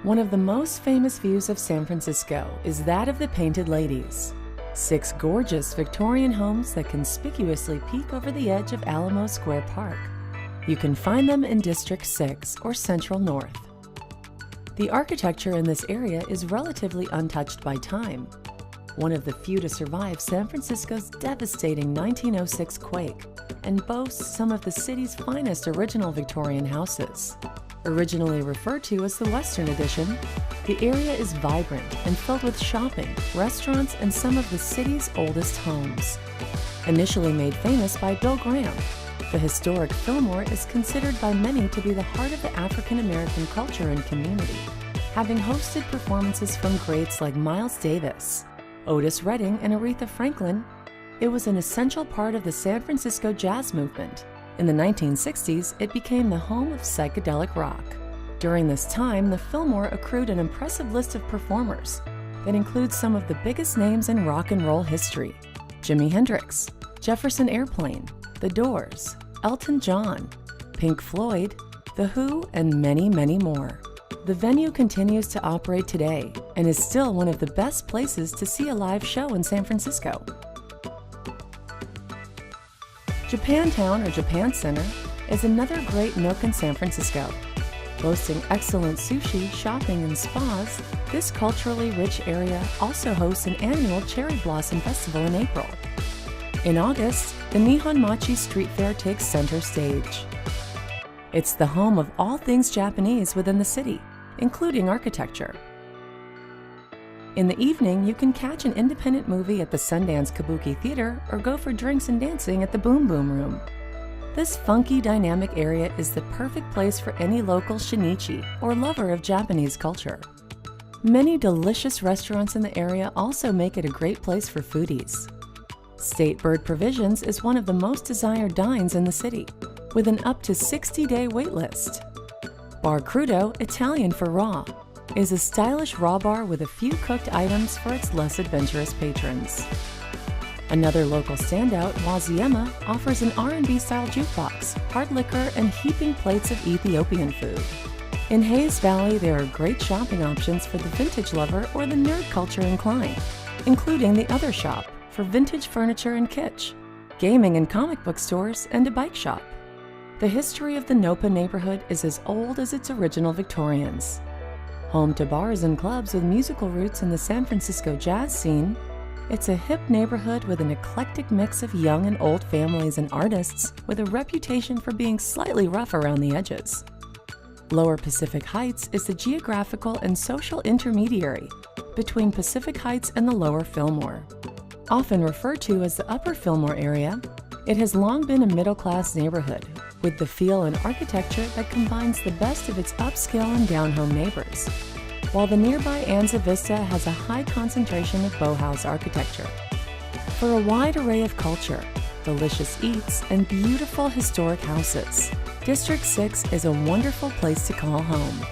One of the most famous views of San Francisco is that of the Painted Ladies, 6 gorgeous Victorian homes that conspicuously peek over the edge of Alamo Square Park. You can find them in District 6 or Central North. The architecture in this area is relatively untouched by time, one of the few to survive San Francisco's devastating 1906 quake, and boasts some of the city's finest original Victorian houses. Originally referred to as the Western Addition, the area is vibrant and filled with shopping, restaurants, and some of the city's oldest homes. Initially made famous by Bill Graham, the historic Fillmore is considered by many to be the heart of the African American culture and community, having hosted performances from greats like Miles Davis, Otis Redding, and Aretha Franklin. It was an essential part of the San Francisco jazz movement. In the 1960s, it became the home of psychedelic rock. During this time, the Fillmore accrued an impressive list of performers that includes some of the biggest names in rock and roll history: Jimi Hendrix, Jefferson Airplane, The Doors, Elton John, Pink Floyd, The Who, and many, many more. The venue continues to operate today and is still one of the best places to see a live show in San Francisco. Japantown or Japan Center is another great nook in San Francisco. Boasting excellent sushi, shopping, and spas, this culturally rich area also hosts an annual Cherry Blossom Festival in April. In August, the Nihon Machi Street Fair takes center stage. It's the home of all things Japanese within the city, including architecture. In the evening, you can catch an independent movie at the Sundance Kabuki Theater or go for drinks and dancing at the Boom Boom Room. This funky, dynamic area is the perfect place for any local shinichi or lover of Japanese culture. Many delicious restaurants in the area also make it a great place for foodies. State Bird Provisions is one of the most desired dines in the city, with an up to 60-day wait list. Bar Crudo, Italian for raw, is a stylish raw bar with a few cooked items for its less adventurous patrons. Another local standout, Waziema, offers an R&B-style jukebox, hard liquor, and heaping plates of Ethiopian food. In Hayes Valley, there are great shopping options for the vintage lover or the nerd culture inclined, including the Other Shop for vintage furniture and kitsch, gaming and comic book stores, and a bike shop. The history of the Nopa neighborhood is as old as its original Victorians. Home to bars and clubs with musical roots in the San Francisco jazz scene, it's a hip neighborhood with an eclectic mix of young and old families and artists with a reputation for being slightly rough around the edges. Lower Pacific Heights is the geographical and social intermediary between Pacific Heights and the Lower Fillmore. Often referred to as the Upper Fillmore area, it has long been a middle-class neighborhood with the feel and architecture that combines the best of its upscale and down-home neighbors, while the nearby Anza Vista has a high concentration of Bauhaus architecture. For a wide array of culture, delicious eats, and beautiful historic houses, District 6 is a wonderful place to call home.